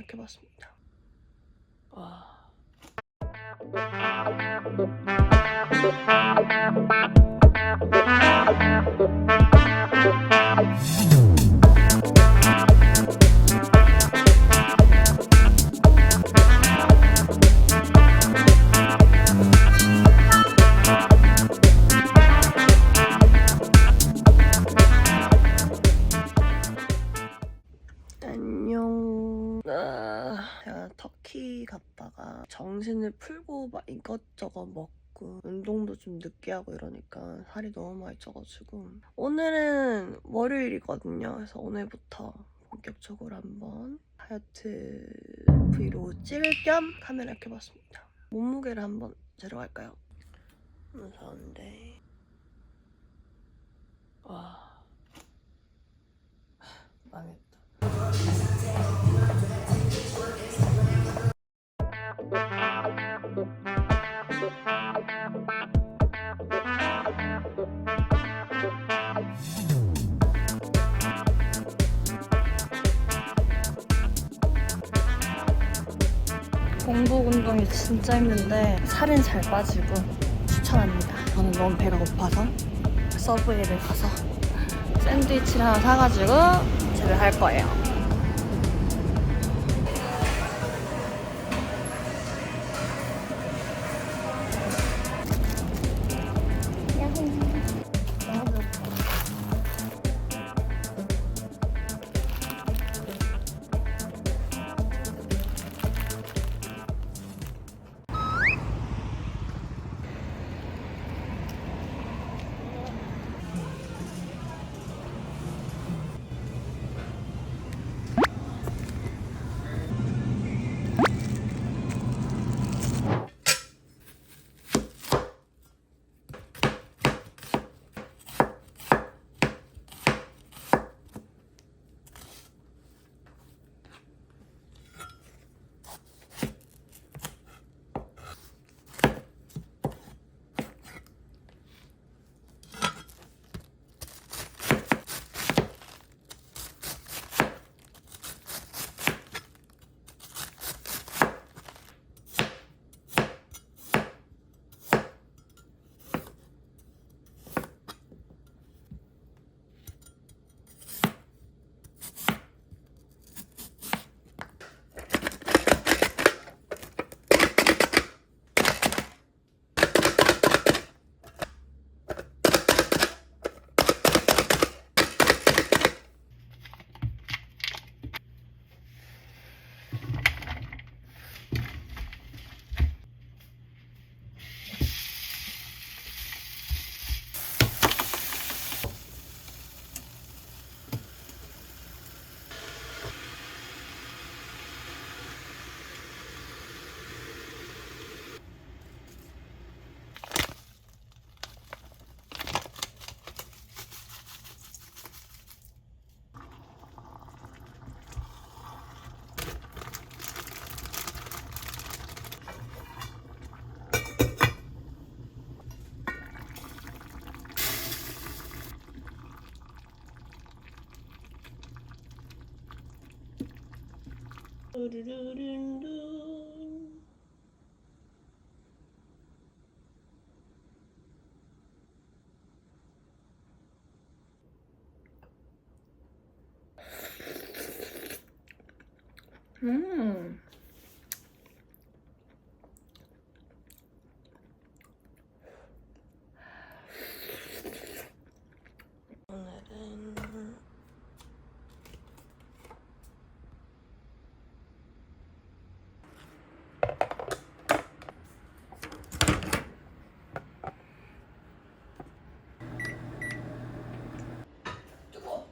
이렇게 봤습니다. 와. 안녕. 제가 터키 갔다가 정신을 풀고 막 이것저것 먹고 운동도 좀 늦게 하고 이러니까 살이 너무 많이 쪄가지고 오늘은 월요일이거든요. 그래서 오늘부터 본격적으로 한번 다이어트 브이로그 찍을 겸 카메라 켜봤습니다. 몸무게를 한번 재러 갈까요? 무서운데. 와, 망했다. 공복 운동이 진짜 힘든데 살은 잘 빠지고 추천합니다. 저는 너무 배가 고파서 서브웨이를 가서 샌드위치를 하나 사가지고 집에 갈 거예요. 음. 오늘은 뜨거워.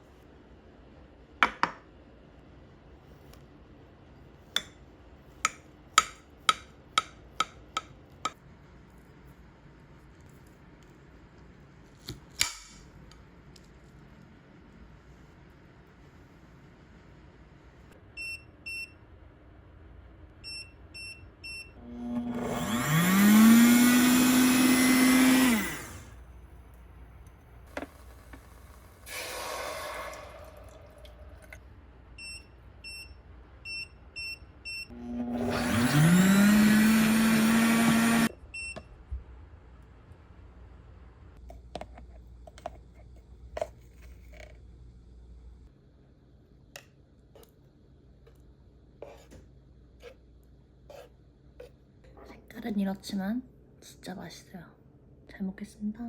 살은 이렇지만 진짜 맛있어요. 잘 먹겠습니다.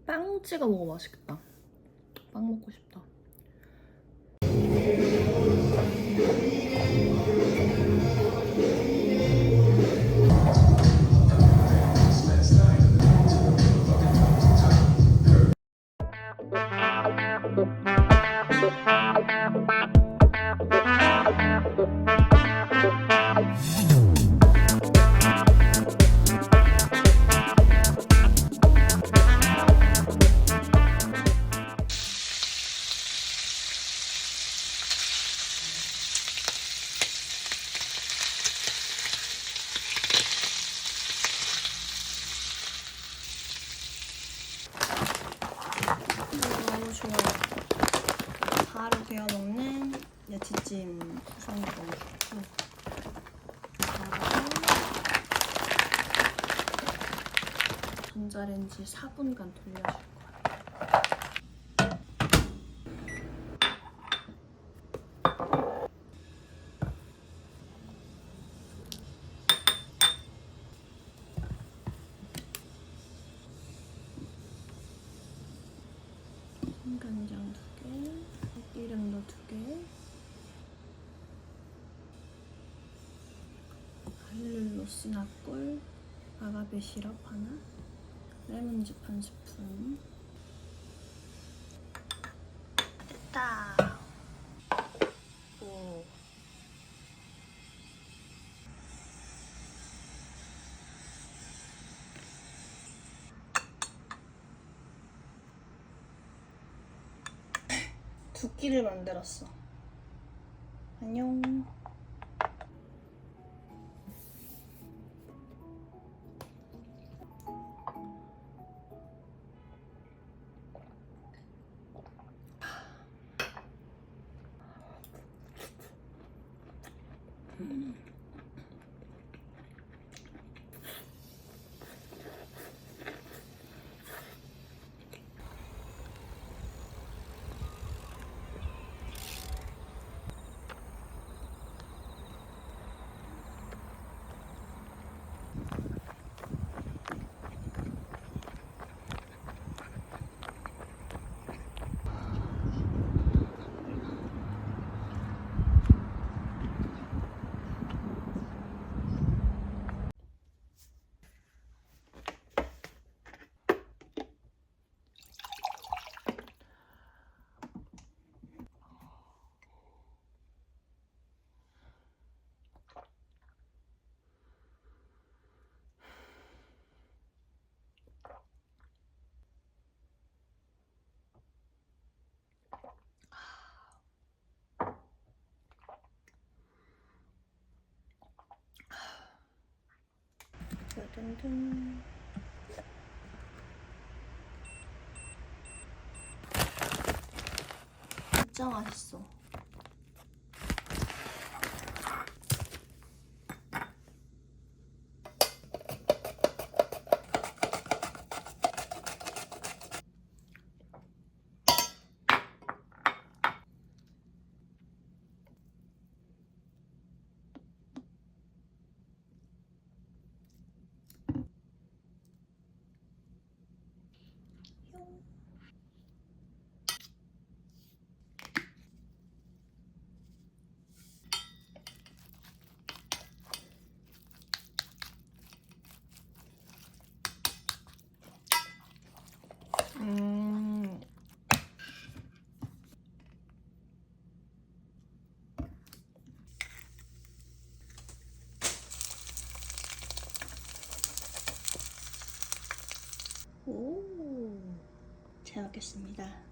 빵 찍어 먹어 맛있겠다. 빵 먹고 싶다. 너무 좋아요. 바로 데워 먹는 야채찜 구성이 너무 좋고 바로 전자레인지 4분간 돌려줄 거예요. 간장 2개, 기름도 2개, 알룰로 시나꿀, 아가베 시럽 하나, 레몬즙 1스푼. 됐다. 오. 두 끼를 만들었어. 안녕. 짠짠. 진짜 맛있어. 오, 잘 먹겠습니다.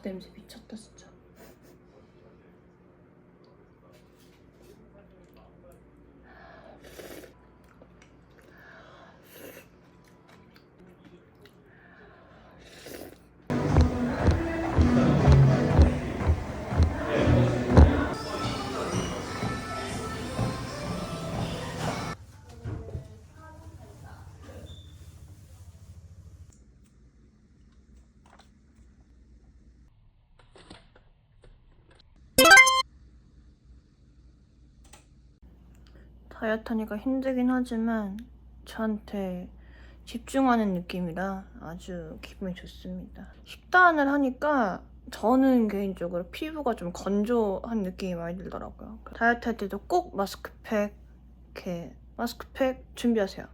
냄새 미쳤다 진짜. 다이어트 하니까 힘들긴 하지만 저한테 집중하는 느낌이라 아주 기분이 좋습니다. 식단을 하니까 저는 개인적으로 피부가 좀 건조한 느낌이 많이 들더라고요. 다이어트 할 때도 꼭 마스크팩, 이렇게 마스크팩 준비하세요.